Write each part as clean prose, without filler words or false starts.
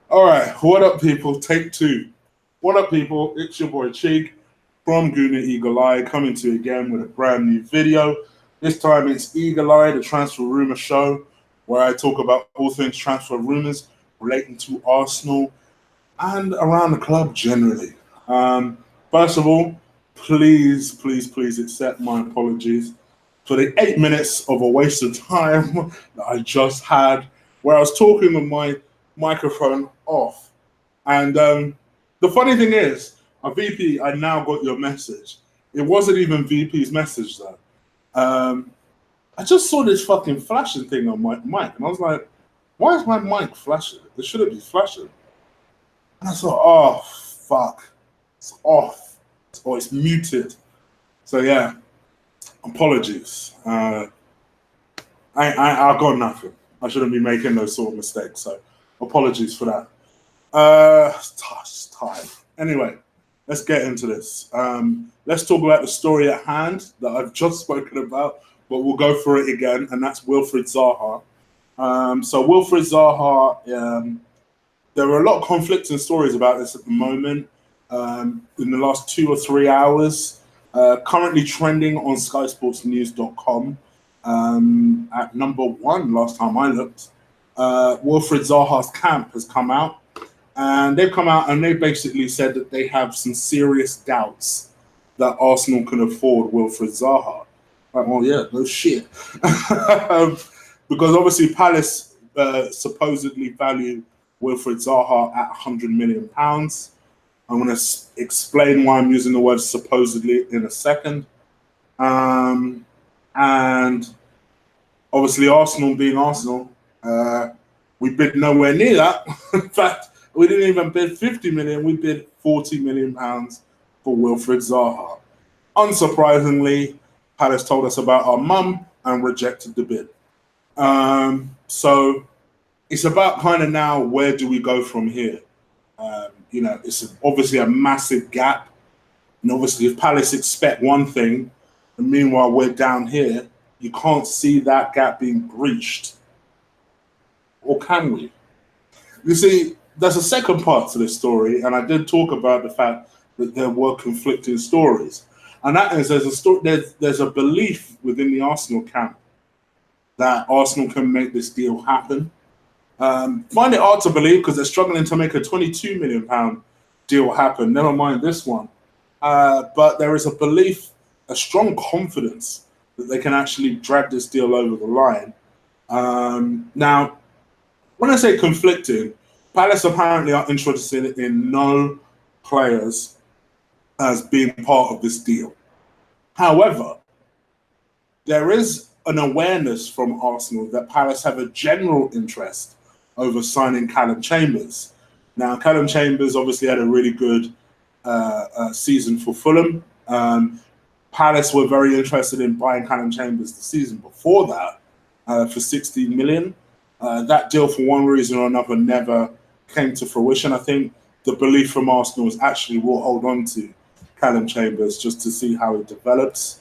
All right, what up, people? Take two. What up, people? It's your boy Cheek from Guna Eagle Eye coming to you again with a brand new video. This time it's Eagle Eye, the transfer rumor show, where I talk about all things transfer rumors relating to Arsenal and around the club generally. First of all, please accept my apologies for the 8 minutes of a waste of time that I just had where I was talking with my microphone off. And the funny thing is, VP, I now got your message. It wasn't even VP's message though. I just saw this fucking flashing thing on my mic, and I was like, why is my mic flashing? It shouldn't be flashing. And I thought, oh, fuck. It's off. It's muted. So, yeah, apologies. I got nothing. I shouldn't be making those sort of mistakes. So, apologies for that. It's time. Anyway, let's get into this. Let's talk about the story at hand that I've just spoken about, but we'll go through it again, and that's Wilfried Zaha. So, Wilfried Zaha, there are a lot of conflicting stories about this at the moment. In the last 2 or 3 hours, currently trending on SkySportsNews.com at number one last time I looked. Wilfried Zaha's camp has come out, and they've come out and they basically said that they have some serious doubts that Arsenal can afford Wilfried Zaha. Like, well, yeah, no shit. Because obviously Palace supposedly value Wilfried Zaha at £100 million. I'm going to explain why I'm using the word supposedly in a second. And obviously Arsenal being Arsenal, we bid nowhere near that. In fact, we didn't even bid 50 million. We bid 40 million pounds for Wilfried Zaha. Unsurprisingly, Palace told us about our mum and rejected the bid. So it's about kind of now, where do we go from here? It's obviously a massive gap. And obviously if Palace expect one thing, and meanwhile we're down here, you can't see that gap being breached. Or can we? You see, there's a second part to this story, and I did talk about the fact that there were conflicting stories. And that is there's a belief within the Arsenal camp that Arsenal can make this deal happen. Find it hard to believe because they're struggling to make a £22 million deal happen, never mind this one. But there is a belief, a strong confidence that they can actually drag this deal over the line. Now, when I say conflicting, Palace apparently are interested in no players as being part of this deal. However, there is an awareness from Arsenal that Palace have a general interest over signing Callum Chambers. Now, Callum Chambers obviously had a really good season for Fulham. Palace were very interested in buying Callum Chambers the season before that for 16 million. That deal, for one reason or another, never came to fruition. I think the belief from Arsenal is actually we'll hold on to Callum Chambers just to see how it develops.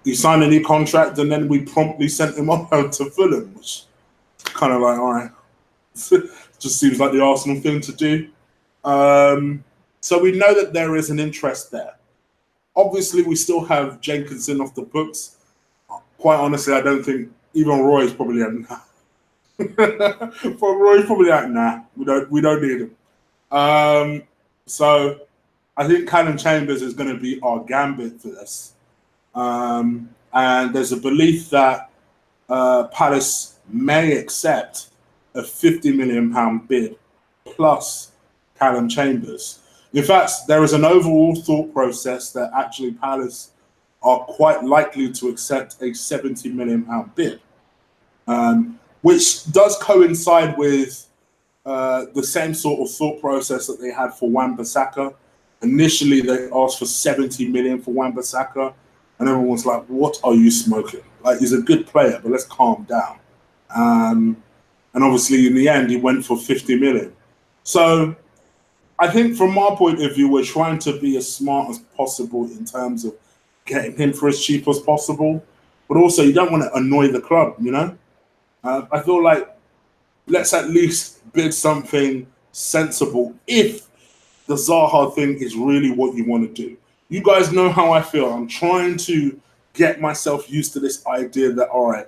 He signed a new contract, and then we promptly sent him on to Fulham, which kind of like, all right, just seems like the Arsenal thing to do. So we know that there is an interest there. Obviously, we still have Jenkinson off the books. Quite honestly, I don't think even Roy's probably like, nah. For Roy's probably like, nah, we don't need him. So I think Callum Chambers is going to be our gambit for this. And there's a belief that Palace may accept a £50 million bid plus Callum Chambers. In fact, there is an overall thought process that actually Palace are quite likely to accept a £70 million bid, which does coincide with the same sort of thought process that they had for Wan-Bissaka. Initially, they asked for 70 million for Wan-Bissaka, and everyone's like, what are you smoking? Like, he's a good player, but let's calm down. And obviously, in the end, he went for 50 million. So I think from our point of view, we're trying to be as smart as possible in terms of getting him for as cheap as possible. But also, you don't want to annoy the club, you know? I feel like let's at least bid something sensible if the Zaha thing is really what you want to do. You guys know how I feel. I'm trying to get myself used to this idea that, all right,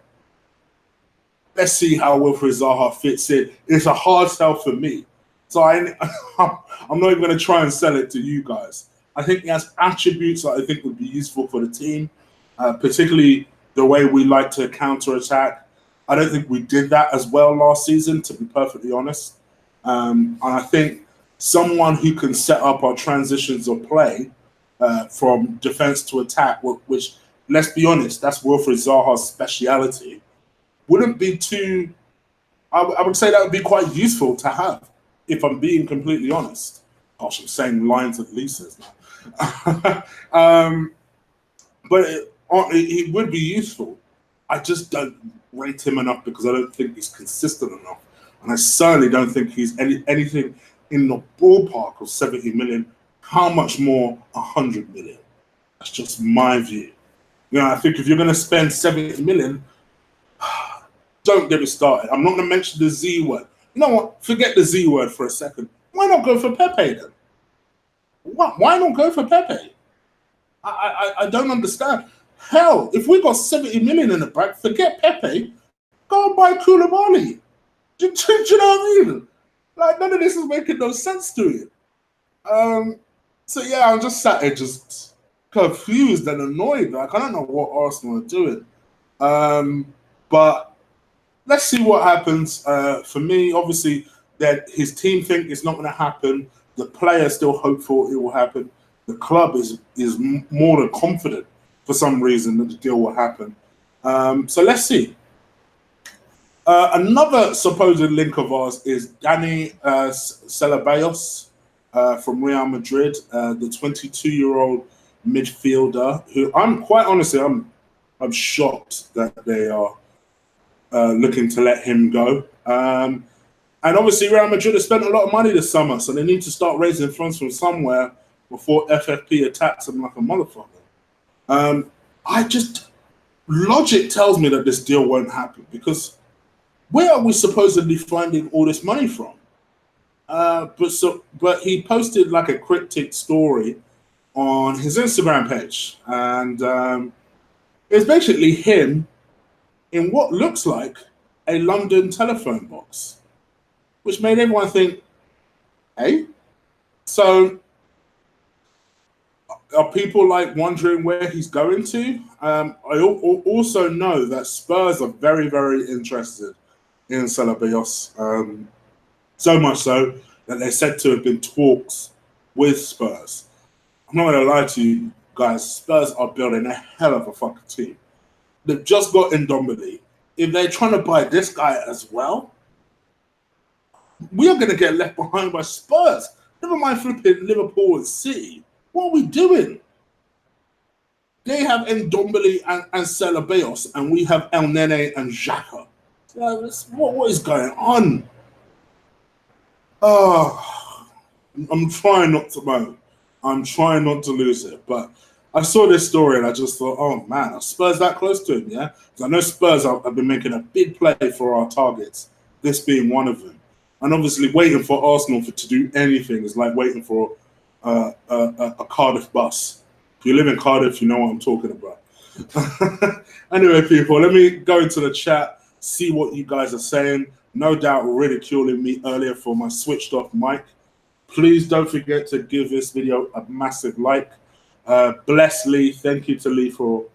let's see how Wilfried Zaha fits in. It's a hard sell for me. So I'm not even going to try and sell it to you guys. I think he has attributes that I think would be useful for the team, particularly the way we like to counter-attack. I don't think we did that as well last season, to be perfectly honest. And I think someone who can set up our transitions of play from defense to attack, which, let's be honest, that's Wilfried Zaha's speciality, wouldn't be too. I would say that would be quite useful to have, if I'm being completely honest. Gosh, I'm saying lines of leases now. But it would be useful. I just don't rate him enough because I don't think he's consistent enough. And I certainly don't think he's anything in the ballpark of 70 million. How much more 100 million? That's just my view. You know, I think if you're going to spend 70 million, don't get me started. I'm not going to mention the Z word. You know what? Forget the Z word for a second. Why not go for Pepe then? Why not go for Pepe? I don't understand. Hell, if we got 70 million in the bank, forget Pepe, go and buy Koulibaly. Do you know what I mean? Like, none of this is making no sense to you. So yeah, I'm just sat here just confused and annoyed. Like, I don't know what Arsenal are doing. But let's see what happens. For me, obviously, that his team think it's not going to happen. The players still hopeful it will happen. The club is more than confident for some reason that the deal will happen. So let's see. Another supposed link of ours is Dani Ceballos from Real Madrid, the 22-year-old midfielder who I'm quite honestly I'm shocked that they are looking to let him go. And obviously Real Madrid have spent a lot of money this summer, so they need to start raising funds from somewhere before FFP attacks them like a motherfucker. Logic tells me that this deal won't happen because where are we supposedly finding all this money from? But he posted like a cryptic story on his Instagram page, and it's basically him in what looks like a London telephone box, which made everyone think, hey, so are people like wondering where he's going to? I also know that Spurs are very, very interested in Ceballos. So much so that they're said to have been talks with Spurs. I'm not going to lie to you guys, Spurs are building a hell of a fucking team. They've just got Ndombele. If they're trying to buy this guy as well, we are going to get left behind by Spurs. Never mind flipping Liverpool and City. What are we doing? They have Ndombele and Ceballos, and we have El Nene and Xhaka. What is going on? Oh, I'm trying not to moan. I'm trying not to lose it. But I saw this story and I just thought, oh man, are Spurs that close to him? Yeah, because I know Spurs have been making a big play for our targets, this being one of them. And obviously, waiting for Arsenal to do anything is like waiting for a Cardiff bus. If you live in Cardiff, you know what I'm talking about. Anyway, people, let me go into the chat, see what you guys are saying. No doubt ridiculing me earlier for my switched off mic. Please don't forget to give this video a massive like. Bless Lee. Thank you to Lee for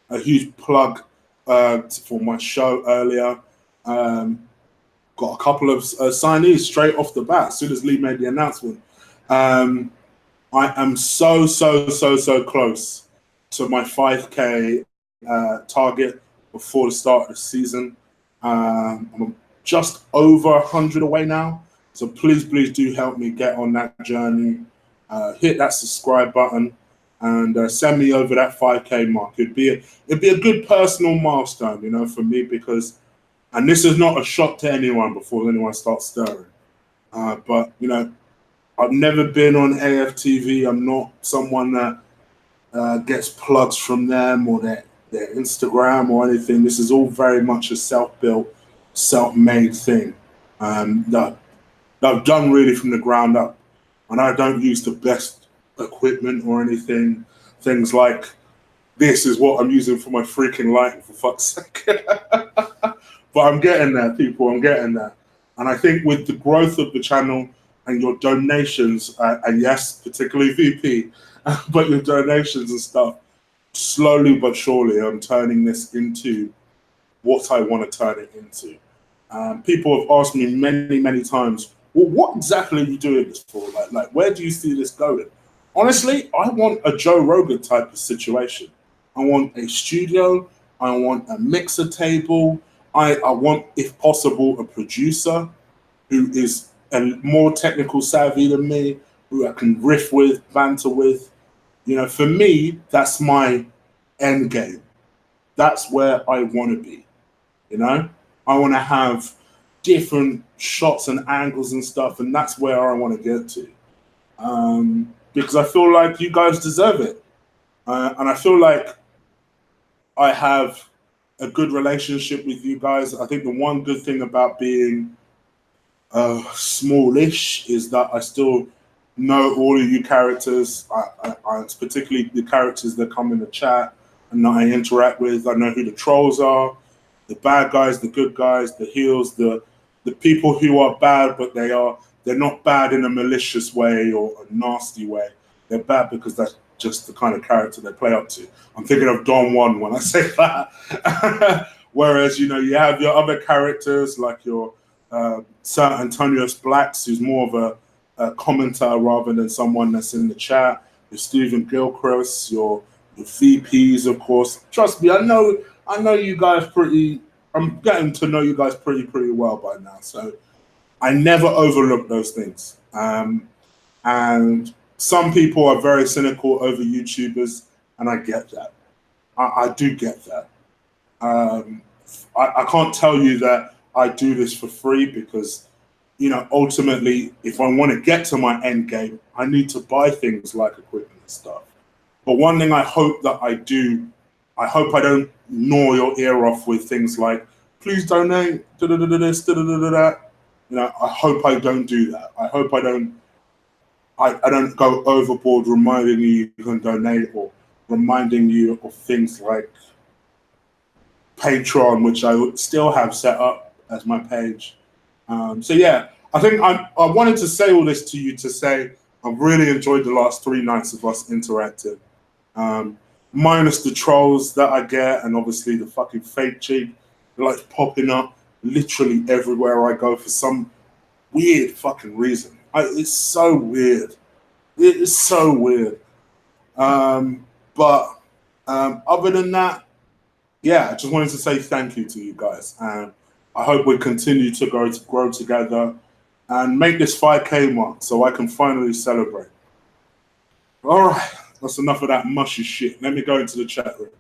a huge plug for my show earlier. Got a couple of signees straight off the bat as soon as Lee made the announcement. I am so close to my 5K target before the start of the season. I'm just over 100 away now. So please do help me get on that journey. Hit that subscribe button and send me over that 5K mark. It'd be a good personal milestone, you know, for me because, and this is not a shot to anyone before anyone starts stirring. But you know, I've never been on AFTV. I'm not someone that gets plugs from them or their Instagram or anything. This is all very much a self-built, self-made thing. that I've done really from the ground up. And I don't use the best equipment or anything. Things like this is what I'm using for my freaking lighting, for fuck's sake. But I'm getting there, people. I'm getting there. And I think with the growth of the channel and your donations, and yes, particularly VP, but your donations and stuff, slowly but surely, I'm turning this into what I want to turn it into. People have asked me many, many times, well, what exactly are you doing this for? Like, where do you see this going? Honestly, I want a Joe Rogan type of situation. I want a studio. I want a mixer table. I want, if possible, a producer who is a more technical savvy than me, who I can riff with, banter with. You know, for me, that's my end game. That's where I want to be. You know, I want to have different shots and angles and stuff, and that's where I want to get to. Because I feel like you guys deserve it, and I feel like I have a good relationship with you guys. I think the one good thing about being smallish is that I still know all of you characters. It's particularly the characters that come in the chat and that I interact with. I know who the trolls are, the bad guys, the good guys, the heels, the people who are bad, but they're not bad in a malicious way or a nasty way. They're bad because that's just the kind of character they play up to. I'm thinking of Don Juan when I say that. Whereas, you know, you have your other characters like your Sir Antonius Blacks, who's more of a commenter rather than someone that's in the chat. Your Stephen Gilchrist, your VPs, of course. Trust me, I know you guys pretty. I'm getting to know you guys pretty well by now. So I never overlook those things. And some people are very cynical over YouTubers, and I get that. I do get that. I can't tell you that I do this for free because, you know, ultimately, if I want to get to my end game, I need to buy things like equipment and stuff. But one thing I hope that I do, I hope I don't gnaw your ear off with things like, please donate, this, that. You know, I hope I don't do that. I hope I don't go overboard reminding you can donate or reminding you of things like Patreon, which I would still have set up as my page. So yeah, I think I wanted to say all this to you to say I've really enjoyed the last 3 nights of us interacting. Minus the trolls that I get and obviously the fucking fake cheek like popping up literally everywhere I go for some weird fucking reason. It's so weird. It is so weird. But other than that, yeah, I just wanted to say thank you to you guys. And I hope we continue to grow together and make this 5K mark so I can finally celebrate. All right, that's enough of that mushy shit. Let me go into the chat room,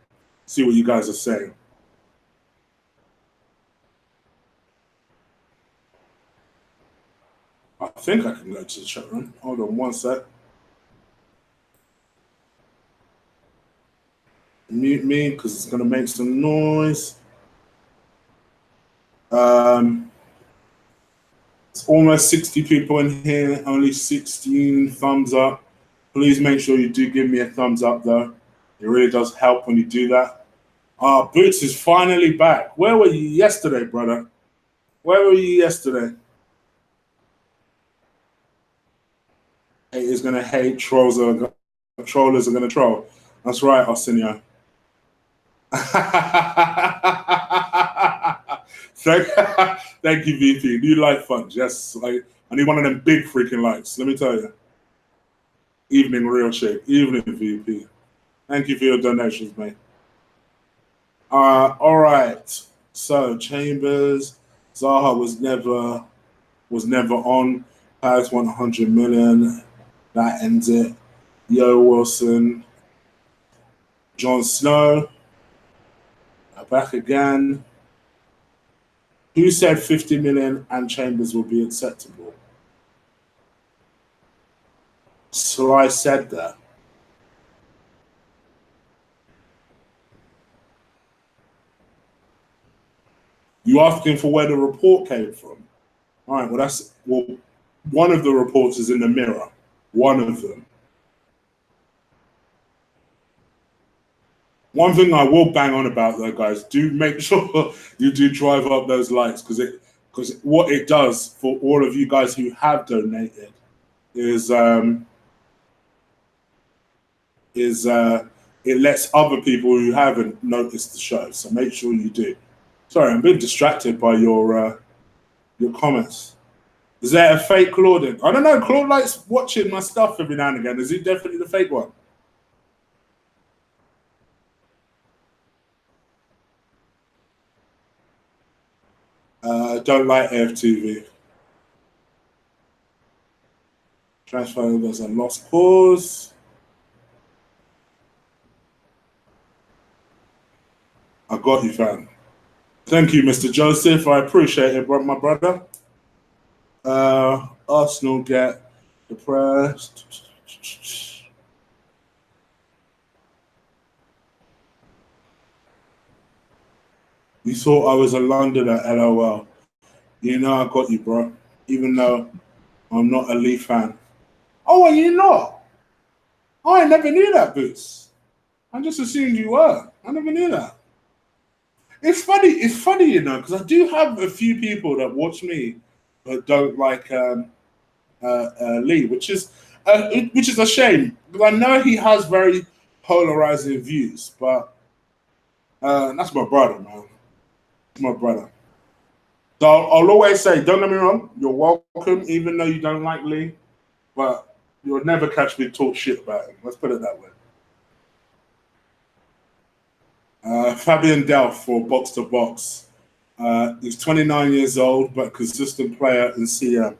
see what you guys are saying. I think I can go to the chat room. Hold on one sec. Mute me because it's going to make some noise. It's almost 60 people in here, only 16 thumbs up. Please make sure you do give me a thumbs up, though. It really does help when you do that. Boots is finally back. Where were you yesterday, brother? Where were you yesterday? Haters gonna hate, trollers are gonna troll. That's right, Arsenio. Thank you, VP. New light funds. Yes, like I need one of them big freaking lights. Let me tell you. Evening real shape. Evening VP. Thank you for your donations, mate. All right. So Chambers, Zaha was never on. Paris 100 million. That ends it. Yo Wilson, Jon Snow, back again. Who said 50 million and Chambers will be acceptable? So I said that. You asking for where the report came from? All right, well, one of the reports is in the Mirror. One of them. One thing I will bang on about though, guys, do make sure you do drive up those lights because what it does for all of you guys who have donated is it lets other people who haven't noticed the show. So make sure you do. Sorry, I'm a bit distracted by your comments. Is there a fake Claude? I don't know. Claude likes watching my stuff every now and again. Is he definitely the fake one? Don't like AFTV. Transfer was a lost cause. I got you, fam. Thank you, Mr. Joseph. I appreciate it, my brother. Arsenal get depressed. You thought I was a Londoner, LOL. You know I got you, bro. Even though I'm not a Leaf fan. Oh, are you not? Oh, I never knew that, Boots. I just assumed you were. I never knew that. It's funny. It's funny, you know, because I do have a few people that watch me but don't like Lee, which is a shame because I know he has very polarizing views, but that's my brother, man. That's my brother. So I'll always say, don't get me wrong, you're welcome, even though you don't like Lee, but you'll never catch me talk shit about him. Let's put it that way. Fabian Delph for Box to Box. He's 29 years old, but consistent player in CM.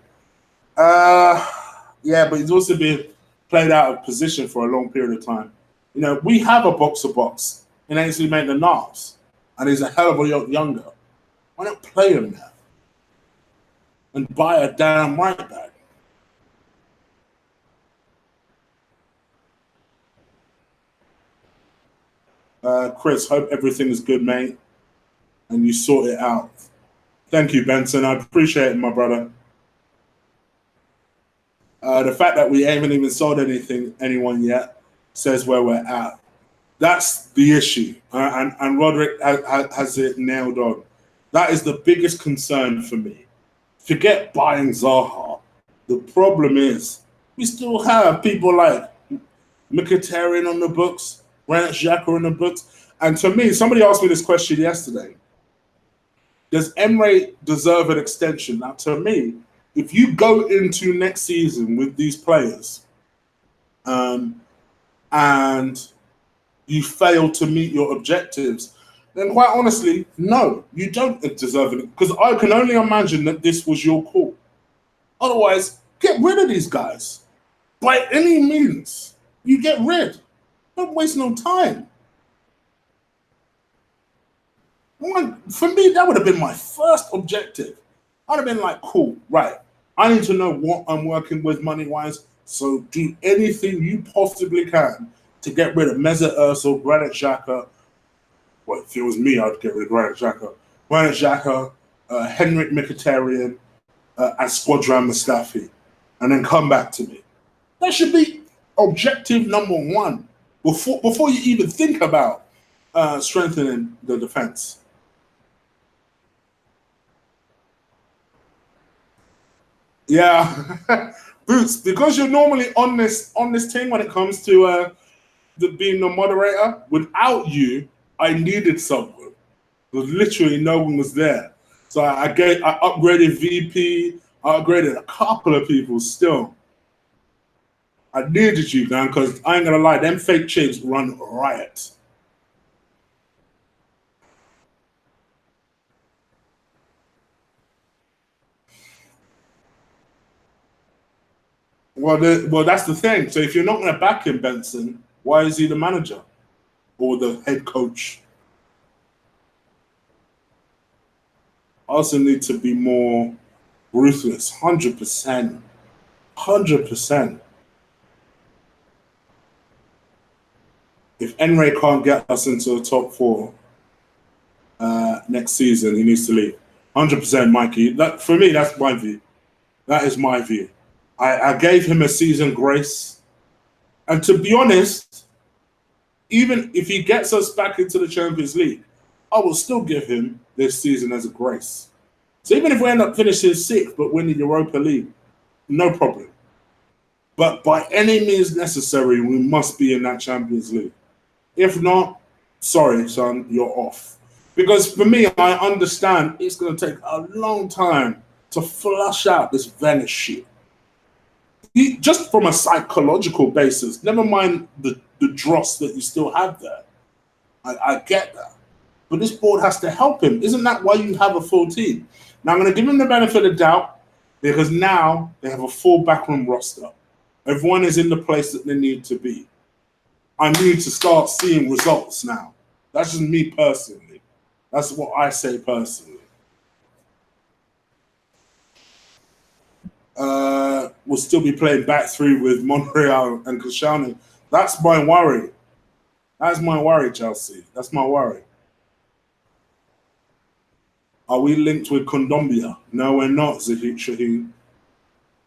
Yeah, but he's also been played out of position for a long period of time. You know, we have a Box to Box in Ainsley Maitland-Niles, and he's a hell of a lot younger. Why not play him now and buy a damn right back? Chris, hope everything is good, mate, and you sort it out. Thank you, Benson. I appreciate it, my brother. The fact that we haven't even sold anyone yet, says where we're at. That's the issue, and Roderick has it nailed on. That is the biggest concern for me. Forget buying Zaha. The problem is we still have people like Mkhitaryan on the books, Granit Xhaka on the books, and to me, somebody asked me this question yesterday. Does Emery deserve an extension? Now, to me, if you go into next season with these players, and you fail to meet your objectives, then quite honestly, no, you don't deserve it. Because I can only imagine that this was your call. Otherwise, get rid of these guys. By any means, you get rid. Don't waste no time. For me, that would have been my first objective. I'd have been like, cool, right. I need to know what I'm working with money-wise, so do anything you possibly can to get rid of Mesut Ozil, Granit Xhaka. Well, if it was me, I'd get rid of Granit Xhaka. Granit Xhaka, Henrik Mkhitaryan, and Squadron Mustafi, and then come back to me. That should be objective number one before you even think about strengthening the defense. Yeah, Boots, because you're normally on this team when it comes to being the moderator. Without you, I needed someone. Because literally no one was there. So I upgraded VP. I upgraded a couple of people still. I needed you, man, because I ain't gonna lie, them fake chips run riot. Well, that's the thing. So if you're not gonna back him, Benson, why is he the manager or the head coach? Also need to be more ruthless. 100%. 100%. If Enray can't get us into the top four next season, he needs to leave. 100%, Mikey. That for me, that's my view. That is my view. I gave him a season grace, and to be honest, even if he gets us back into the Champions League, I will still give him this season as a grace. So even if we end up finishing sixth but winning Europa League, no problem. But by any means necessary, we must be in that Champions League. If not, sorry, son, you're off. Because for me, I understand it's going to take a long time to flush out this Venice shit. Just from a psychological basis, never mind the dross that you still have there. I get that. But this board has to help him. Isn't that why you have a full team? Now, I'm going to give him the benefit of doubt because now they have a full backroom roster. Everyone is in the place that they need to be. I need to start seeing results now. That's just me personally. That's what I say personally. We'll still be playing back three with Monreal and Cristiano. That's my worry. That's my worry, Chelsea. That's my worry. Are we linked with Kondombia? No, we're not, Shaheen.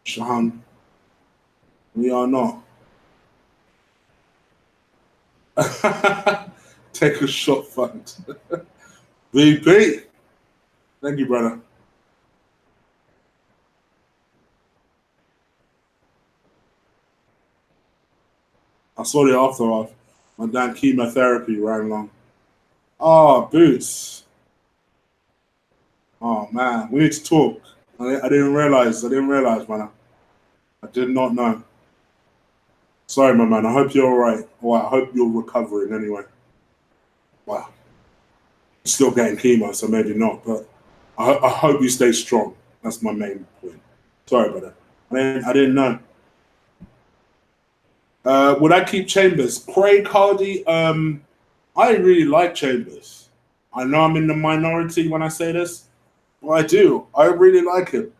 Shahan. We are not. Take a shot, fund. VP. Thank you, brother. I saw the aftermath. My damn chemotherapy ran long. Oh, Boots. Oh, man. We need to talk. I didn't realize, man. I did not know. Sorry, my man. I hope you're all right. Or I hope you're recovering anyway. Wow. You're still getting chemo, so maybe not. But I hope you stay strong. That's my main point. Sorry about that. I didn't know. Would I keep Chambers? Craig Hardy, I really like Chambers. I know I'm in the minority when I say this, but I do. I really like him.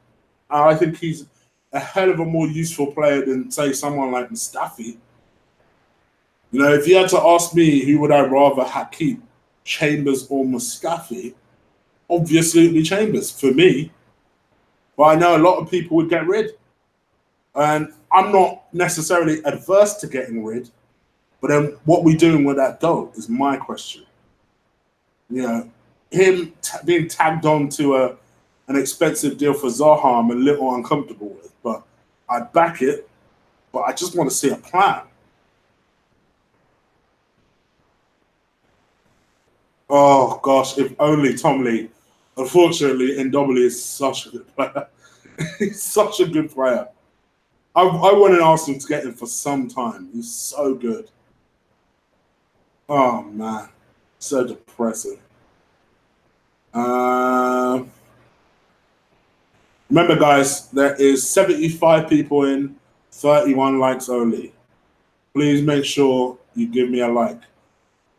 I think he's a hell of a more useful player than, say, someone like Mustafi. You know, if you had to ask me who would I rather keep, Chambers or Mustafi, obviously it'd be Chambers for me. But I know a lot of people would get rid. And I'm not necessarily adverse to getting rid, but then what we doing with that dough is my question. You know, him being tagged on to an expensive deal for Zaha, I'm a little uncomfortable with, but I'd back it, but I just want to see a plan. Oh, gosh, if only Tom Lee. Unfortunately, NW is such a good player. He's such a good player. I wanted Arsenal to get him for some time. He's so good. Oh, man. So depressing. Remember, guys, there is 75 people in, 31 likes only. Please make sure you give me a like.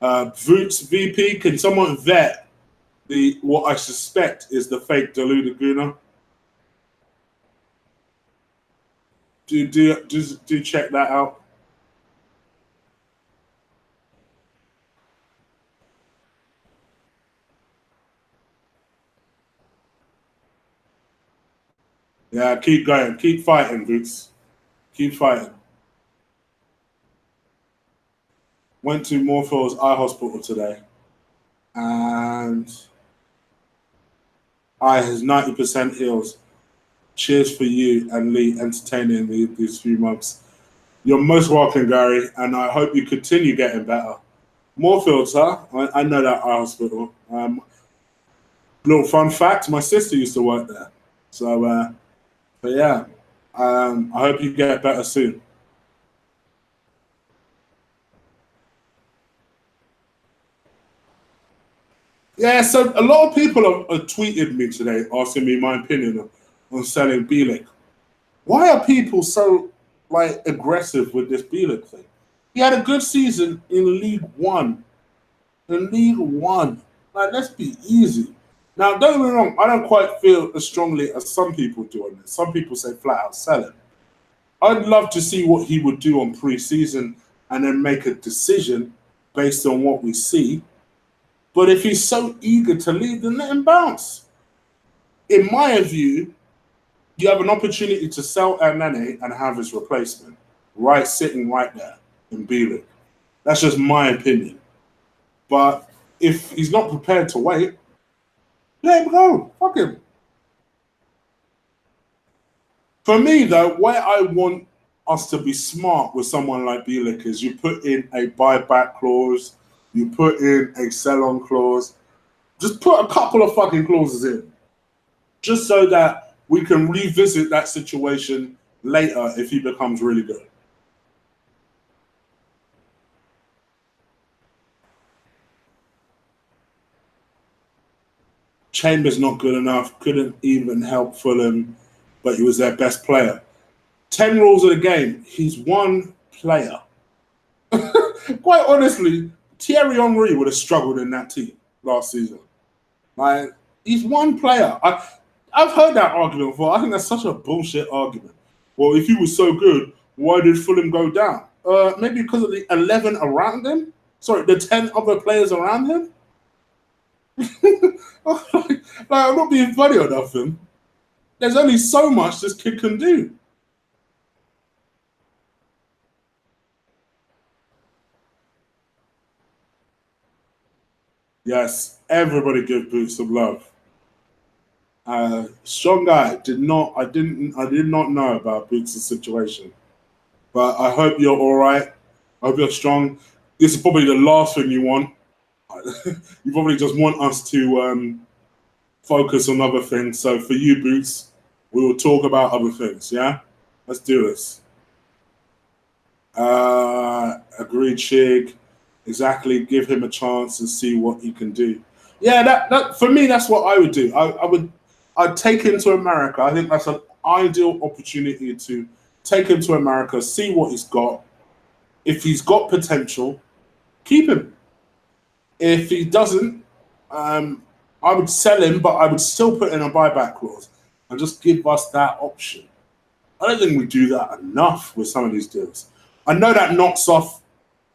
Voots VP, can someone vet what I suspect is the fake Delu Laguna? Do check that out. Yeah, keep going. Keep fighting, Boots. Keep fighting. Went to Moorfields Eye Hospital today. And eye has 90% heals. Cheers for you and Lee entertaining these few months. You're most welcome, Gary, and I hope you continue getting better. Moorfields, huh? I know that eye hospital. Little fun fact, my sister used to work there. So, but yeah, I hope you get better soon. Yeah, so a lot of people have tweeted me today asking me my opinion on selling Bielik. Why are people so aggressive with this Bielik thing? He had a good season in League One. In League One. Let's be easy. Now, don't get me wrong, I don't quite feel as strongly as some people do on this. Some people say flat out sell him. I'd love to see what he would do on pre-season and then make a decision based on what we see. But if he's so eager to leave, then let him bounce. in my view, you have an opportunity to sell Nene and have his replacement sitting right there in B-League. That's just my opinion. But if he's not prepared to wait, let him go. Fuck him. For me, though, where I want us to be smart with someone like Bielik is you put in a buyback clause, you put in a sell-on clause. Just put a couple of fucking clauses in. Just so that we can revisit that situation later if he becomes really good. Chambers not good enough, couldn't even help Fulham, but he was their best player. 10 rules of the game, he's one player. Quite honestly, Thierry Henry would have struggled in that team last season. Like, he's one player. I've heard that argument before. I think that's such a bullshit argument. Well, if he was so good, why did Fulham go down? Maybe because of the 11 around him? Sorry, the 10 other players around him? I'm not being funny or nothing. There's only so much this kid can do. Yes, everybody give Boots some love. Strong guy I did not know about Boots' situation. But I hope you're all right. I hope you're strong. This is probably the last thing you want. You probably just want us to focus on other things. So for you, Boots, we will talk about other things. Yeah, let's do this. Agreed, Chig. Exactly. Give him a chance and see what he can do. Yeah, that for me, that's what I would do. I'd take him to America. I think that's an ideal opportunity to take him to America, see what he's got. If he's got potential, keep him. If he doesn't, I would sell him, but I would still put in a buyback clause and just give us that option. I don't think we do that enough with some of these deals. I know that knocks off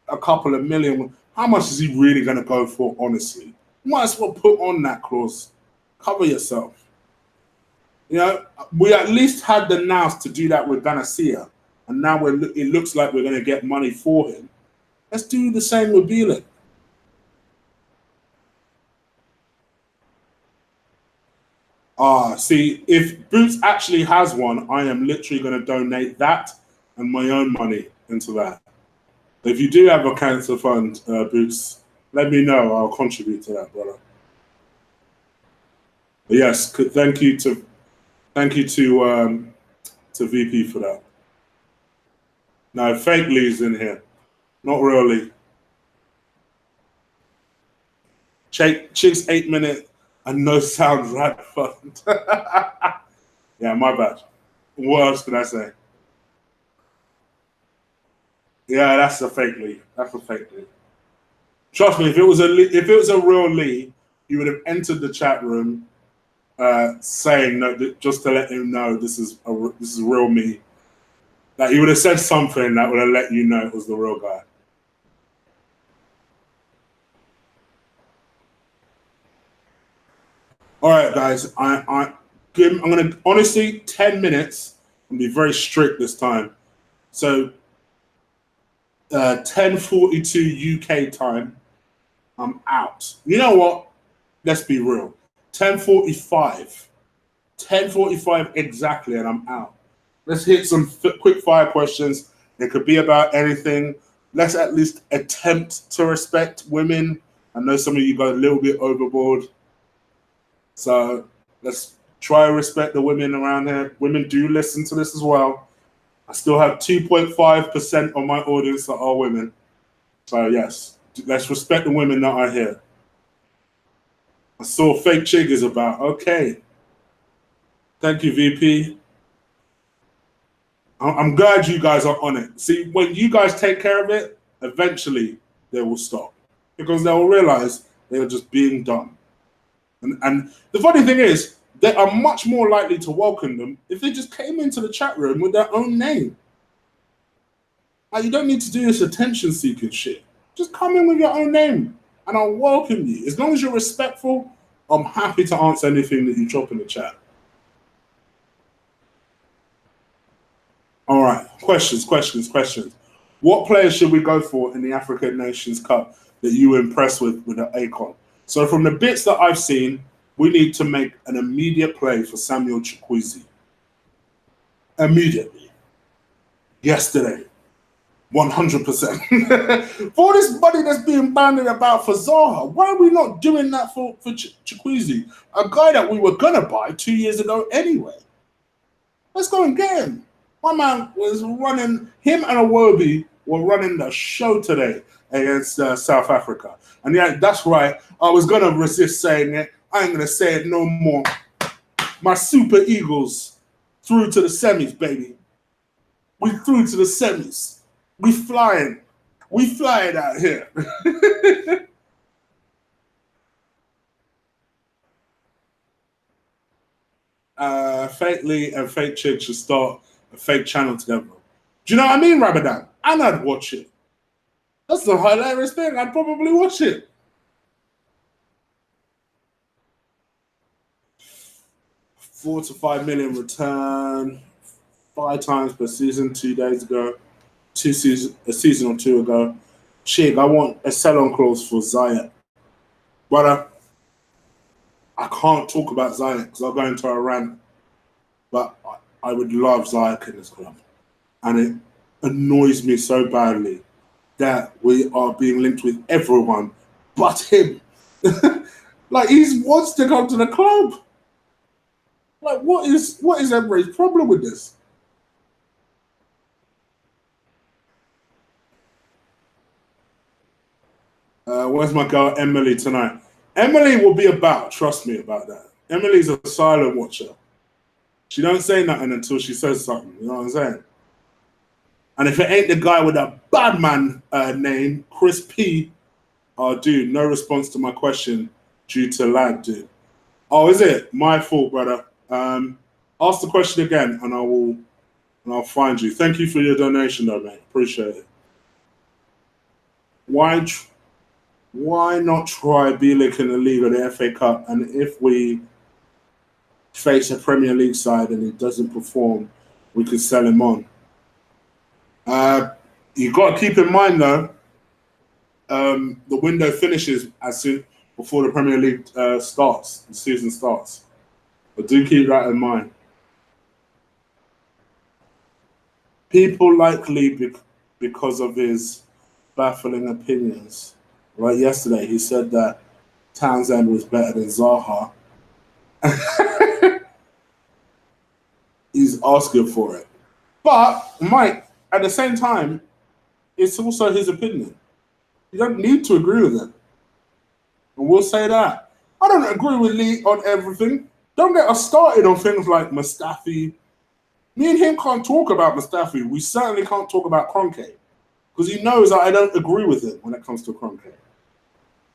a couple of million. How much is he really going to go for, honestly? You might as well put on that clause. Cover yourself. You know, we at least had the nous to do that with Banacia, and now it looks like we're going to get money for him. Let's do the same with Bielik. See, if Boots actually has one, I am literally going to donate that and my own money into that. If you do have a cancer fund, Boots, let me know. I'll contribute to that, brother. But yes, thank you to VP for that. No, fake Lee's in here, not really. Chig's 8-minute and no sound right fund. Yeah, my bad. What else can I say? Yeah, that's a fake Lee. That's a fake Lee. Trust me, if it was a real Lee, he would have entered the chat room saying no, just to let him know this is real me. Like he would have said something that would have let you know it was the real guy. All right, guys. I'm gonna honestly 10 minutes and be very strict this time. So 10:42 UK time. I'm out. You know what? Let's be real. 10:45. 10:45 exactly, and I'm out. Let's hit some quick fire questions. It could be about anything. Let's at least attempt to respect women. I know some of you got a little bit overboard. So let's try to respect the women around here. Women do listen to this as well. I still have 2.5% of my audience that are women. So yes, let's respect the women that are here. I saw fake Chig is about. Okay. Thank you, VP. I'm glad you guys are on it. See, when you guys take care of it, eventually they will stop because they will realize they are just being dumb. And the funny thing is, they are much more likely to welcome them if they just came into the chat room with their own name. Like, you don't need to do this attention-seeking shit. Just come in with your own name, and I'll welcome you. As long as you're respectful, I'm happy to answer anything that you drop in the chat. All right. Questions. What players should we go for in the African Nations Cup that you were impressed with the ACON? So from the bits that I've seen, we need to make an immediate play for Samuel Chukwueze. Immediately. Yesterday. 100%. For all this money that's being banded about for Zaha, why are we not doing that for Chukwueze? A guy that we were going to buy 2 years ago anyway. Let's go and get him. My man was running, him and Iwobi were running the show today against South Africa. And yeah, that's right. I was going to resist saying it. I ain't going to say it no more. My Super Eagles through to the semis, baby. We through to the semis. We flying. We flying out here. Fake Lee and Fake Chick should start a fake channel together. Do you know what I mean, Ramadan? And I'd watch it. That's the hilarious thing. I'd probably watch it. $4 to $5 million return, 5 times per season 2 days ago. A season or two ago. Chig, I want a sell-on clause for Zayat. Brother, I can't talk about Zayat because I'll go into a rant. But I would love Zayat in this club. And it annoys me so badly that we are being linked with everyone but him. Like, he wants to come to the club. Like, what is Emery's problem with this? Where's my girl Emily tonight? Emily will be about, trust me about that. Emily's a silent watcher. She don't say nothing until she says something, you know what I'm saying? And if it ain't the guy with a bad man name, Chris P, oh, dude, no response to my question due to lag, dude. Oh, is it? My fault, brother. Ask the question again and I'll find you. Thank you for your donation though, mate. Appreciate it. Why not try Bielik in the league or the FA Cup? And if we face a Premier League side and he doesn't perform, we could sell him on. You've got to keep in mind, though, the window finishes as soon before the Premier League starts, the season starts. But do keep that in mind. People like Lee because of his baffling opinions. Right, yesterday he said that Townsend was better than Zaha. He's asking for it. But, Mike, at the same time, it's also his opinion. You don't need to agree with it. And we'll say that. I don't agree with Lee on everything. Don't get us started on things like Mustafi. Me and him can't talk about Mustafi. We certainly can't talk about Kroenke. Because he knows that I don't agree with him when it comes to Kroenke.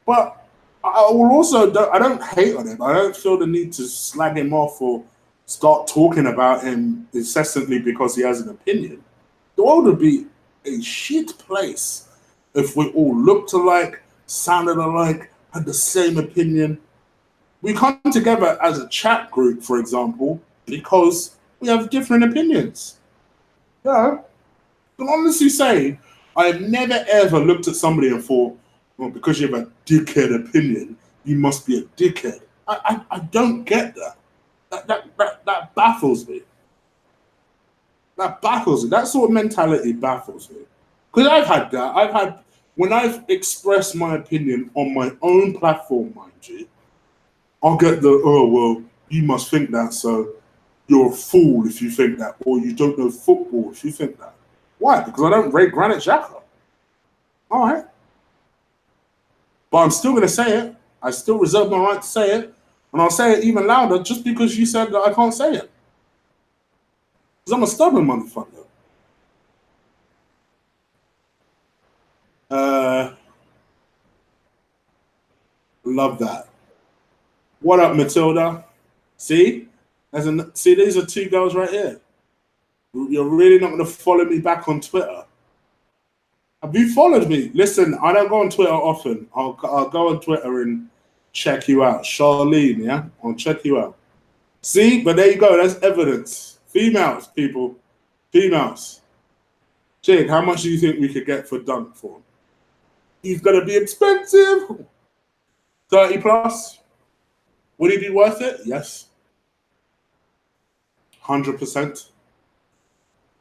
But I will also, I don't hate on him. I don't feel the need to slag him off or start talking about him incessantly because he has an opinion. The world would be a shit place if we all looked alike, sounded alike, had the same opinion. We come together as a chat group, for example, because we have different opinions. Yeah. I can honestly say, I have never ever looked at somebody and thought, well, because you have a dickhead opinion, you must be a dickhead. I don't get that. That baffles me. That baffles me. That sort of mentality baffles me. Because I've had that. When I've expressed my opinion on my own platform, mind you, I'll get the, oh, well, you must think that, so you're a fool if you think that, or you don't know football if you think that. Why? Because I don't rate Granit Xhaka. All right. But I'm still going to say it. I still reserve my right to say it. And I'll say it even louder just because you said that I can't say it. Because I'm a stubborn motherfucker. Love that. What up, Matilda? See? See, these are 2 girls right here. You're really not going to follow me back on Twitter. Have you followed me? Listen, I don't go on Twitter often. I'll go on Twitter and check you out. Charlene, yeah? I'll check you out. See? But there you go. That's evidence. Females, people. Females. Jade, how much do you think we could get for Dunk for? He's going to be expensive. 30 plus. Would he be worth it? Yes. 100%.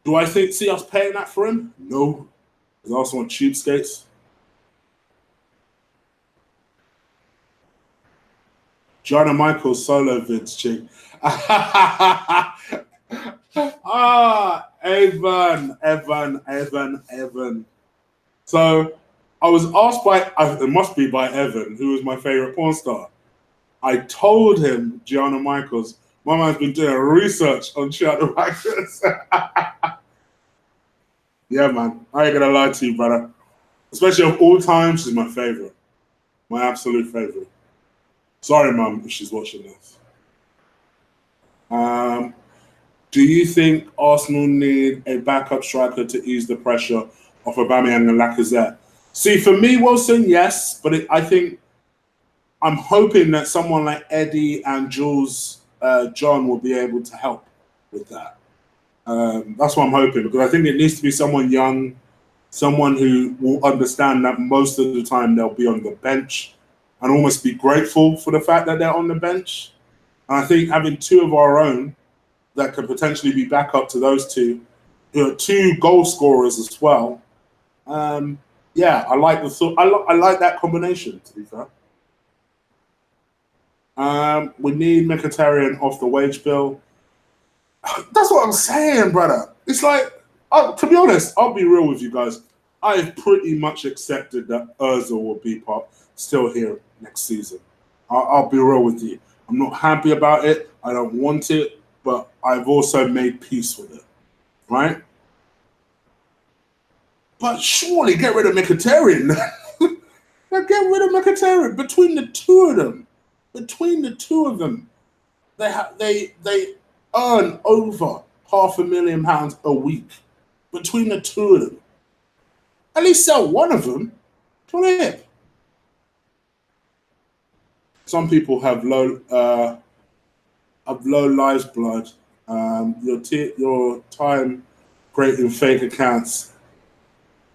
Do I see us paying that for him? No. Because I also want cheapskates. Joanna Michaels solo vids, chick. Evan. So I was asked by, it must be by Evan, who was my favorite porn star. I told him, Gianna Michaels, my man's been doing research on Gianna Michaels. Yeah, man. I ain't gonna lie to you, brother. Especially of all time, she's my favorite. My absolute favorite. Sorry, Mum, if she's watching this. Do you think Arsenal need a backup striker to ease the pressure of Aubameyang and Lacazette? See, for me, Wilson, yes, but I think I'm hoping that someone like Eddie and Jules John will be able to help with that. That's what I'm hoping, because I think it needs to be someone young, someone who will understand that most of the time they'll be on the bench and almost be grateful for the fact that they're on the bench. And I think having two of our own that could potentially be back up to those two, who are two goal scorers as well. Yeah, I like the thought. I like that combination, to be fair. We need Mkhitaryan off the wage bill. That's what I'm saying, brother. It's like, to be honest, I'll be real with you guys. I've pretty much accepted that Ozil will be still here next season. I'll be real with you. I'm not happy about it. I don't want it, but I've also made peace with it, right? But surely get rid of Mkhitaryan. Get rid of Mkhitaryan. Between the two of them, they earn over £500,000 a week. Between the two of them, at least sell one of them. Come here. Some people have low lives blood. Your time creating fake accounts.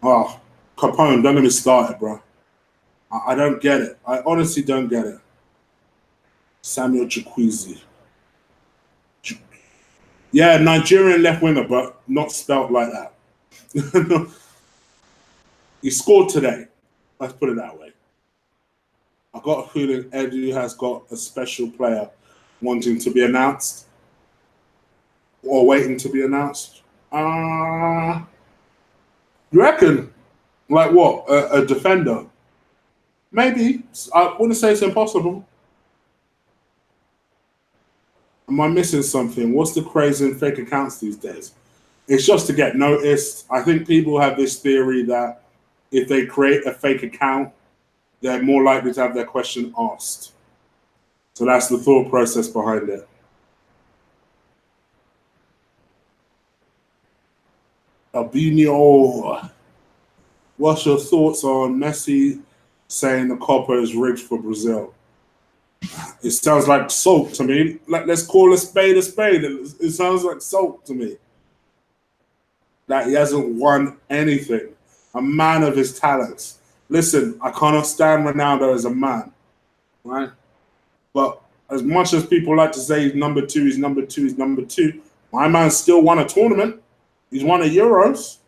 Oh, Capone, don't get me started, bro. I don't get it. I honestly don't get it. Samuel Chukwueze. Yeah, Nigerian left winger, but not spelt like that. He scored today. Let's put it that way. I got a feeling Edu has got a special player wanting to be announced or waiting to be announced. You reckon? Like what? A defender? Maybe. I wouldn't say it's impossible. Am I missing something? What's the craze in fake accounts these days? It's just to get noticed. I think people have this theory that if they create a fake account, they're more likely to have their question asked. So that's the thought process behind it. Albino, what's your thoughts on Messi saying the Copa is rigged for Brazil? It sounds like soap to me. Let's call a spade a spade. It sounds like soap to me. That he hasn't won anything. A man of his talents. Listen, I cannot stand Ronaldo as a man, right? But as much as people like to say he's number two, my man still won a tournament. He's won a Euros.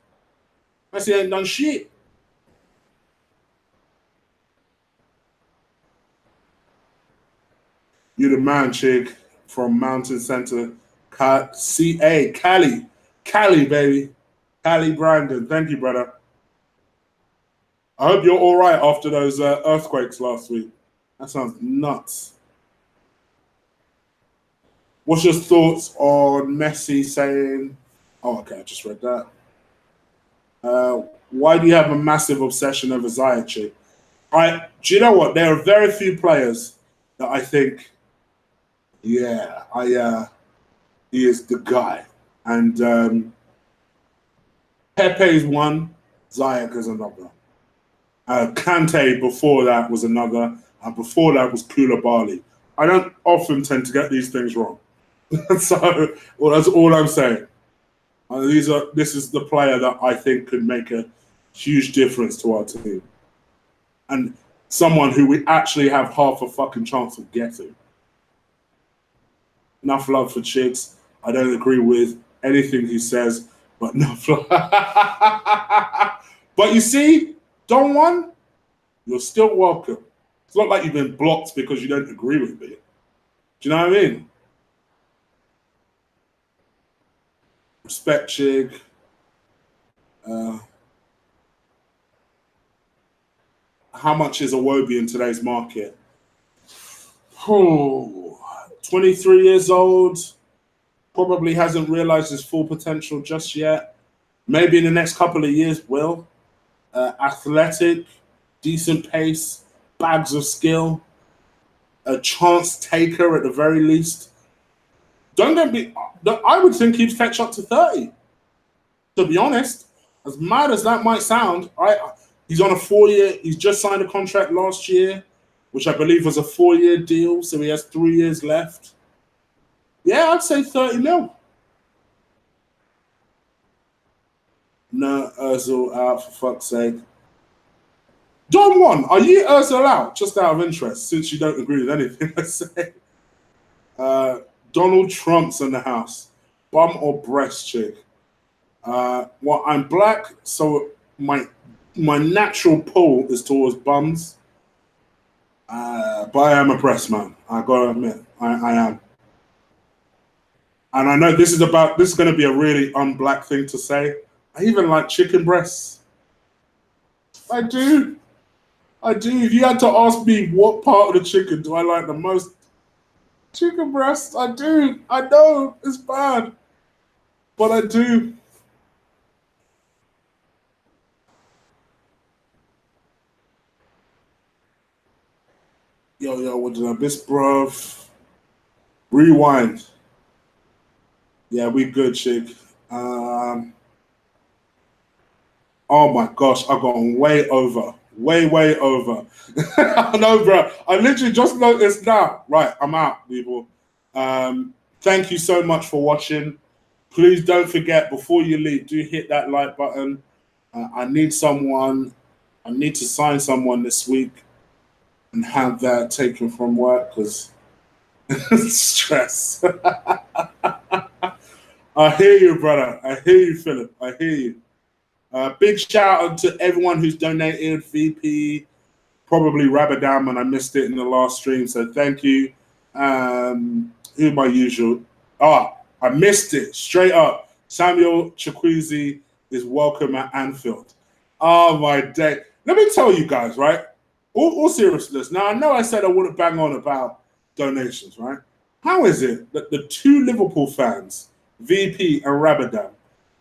Messi ain't done shit. You the man, chick, from Mountain Center, CA, Cali, baby. Cali Brandon. Thank you, brother. I hope you're all right after those earthquakes last week. That sounds nuts. What's your thoughts on Messi saying... Oh, okay, I just read that. Why do you have a massive obsession over Zaha, chick? Do you know what? There are very few players that I think... Yeah, he is the guy. And Pepe's one, Ziyech is another. Kante before that was another, and before that was Koulibaly. I don't often tend to get these things wrong. So, well, that's all I'm saying. This is the player that I think could make a huge difference to our team. And someone who we actually have half a fucking chance of getting. Enough love for Chiggs. I don't agree with anything he says, but enough love. But you see, Don Juan, you're still welcome. It's not like you've been blocked because you don't agree with me. Do you know what I mean? Respect, Chig. How much is Iwobi in today's market? 23 years old. Probably hasn't realized his full potential just yet. Maybe in the next couple of years will. Athletic, decent pace, bags of skill, a chance taker at the very least. Don't get me. I would think he'd fetch up to 30. To be honest, as mad as that might sound, he's on a 4-year. He's just signed a contract last year, which I believe was a 4-year deal, so he has 3 years left. Yeah, I'd say 30 mil. No, Ozil out, for fuck's sake. Don Juan, are you Ozil out? Just out of interest, since you don't agree with anything I say. Donald Trump's in the house. Bum or breast, chick? Well, I'm black, so my natural pull is towards bums. But I am a breast man. I gotta admit, I am. And I know this is going to be a really un-black thing to say. I even like chicken breasts. I do. If you had to ask me what part of the chicken do I like the most, chicken breast, I do. I know, it's bad. But I do. Yo, what did I miss, bruv? Rewind. Yeah, we good, chick. Oh my gosh, I've gone way over. Way over. I know, bro. I literally just noticed now. Right, I'm out, people. Thank you so much for watching. Please don't forget, before you leave, do hit that like button. I need to sign someone this week and have that taken from work because stress. I hear you, brother. I hear you, Philip. I hear you. Big shout out to everyone who's donated, VP, probably Rabadam, and I missed it in the last stream, so thank you. Who my usual? I missed it, straight up. Samuel Chikwueze is welcome at Anfield. Oh, my day. Let me tell you guys, right? All seriousness. Now, I know I said I wouldn't bang on about donations, right? How is it that the two Liverpool fans, VP and Rabadam,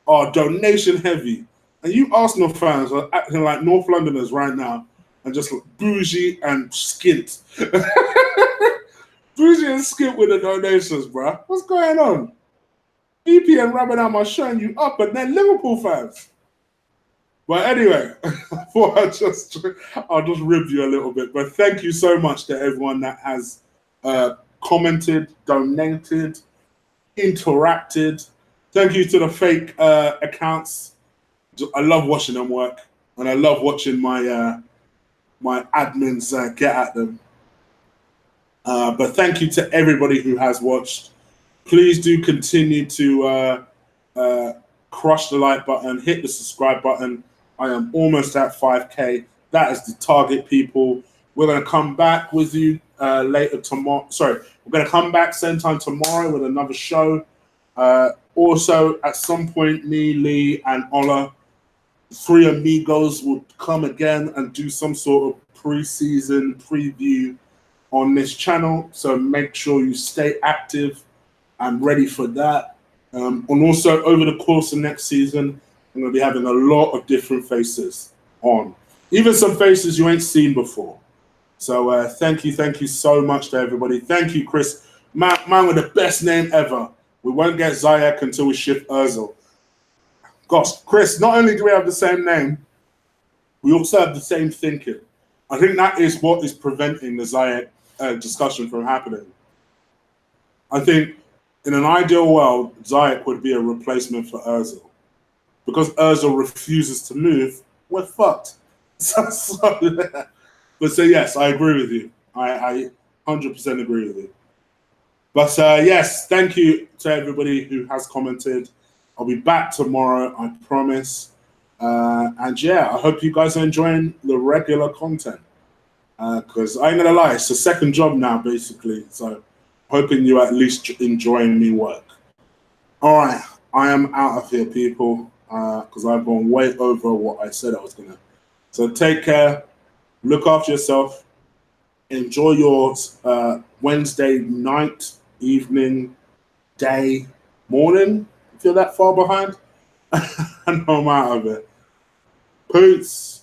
are donation heavy, and you Arsenal fans are acting like North Londoners right now and just bougie and skint? Bougie and skint with the donations, bro. What's going on? VP and Rabadam are showing you up, and they're Liverpool fans. But anyway, I'll just rib you a little bit. But thank you so much to everyone that has commented, donated, interacted. Thank you to the fake accounts. I love watching them work, and I love watching my my admins get at them. But thank you to everybody who has watched. Please do continue to crush the like button, hit the subscribe button. I am almost at 5K. That is the target, people. We're going to come back with you later tomorrow. Sorry, we're going to come back same time tomorrow with another show. Also, at some point, me, Lee, and Ola, three amigos, will come again and do some sort of pre-season preview on this channel. So make sure you stay active and ready for that. And also, over the course of next season, I'm going to be having a lot of different faces on. Even some faces you ain't seen before. So thank you so much to everybody. Thank you, Chris. Man with the best name ever. We won't get Ziyech until we shift Ozil. Gosh, Chris, not only do we have the same name, we also have the same thinking. I think that is what is preventing the Ziyech discussion from happening. I think in an ideal world, Ziyech would be a replacement for Ozil. Because Ozil refuses to move, we're fucked. So yes, I agree with you. I 100% agree with you. But yes, thank you to everybody who has commented. I'll be back tomorrow, I promise. And yeah, I hope you guys are enjoying the regular content. Because I ain't gonna lie, it's a second job now, basically. So hoping you at least enjoying me work. All right, I am out of here, people, because I've gone way over what I said I was gonna. So take care, look after yourself, enjoy your Wednesday night, evening, day, morning. If you're that far behind, and I'm out of it. Peace.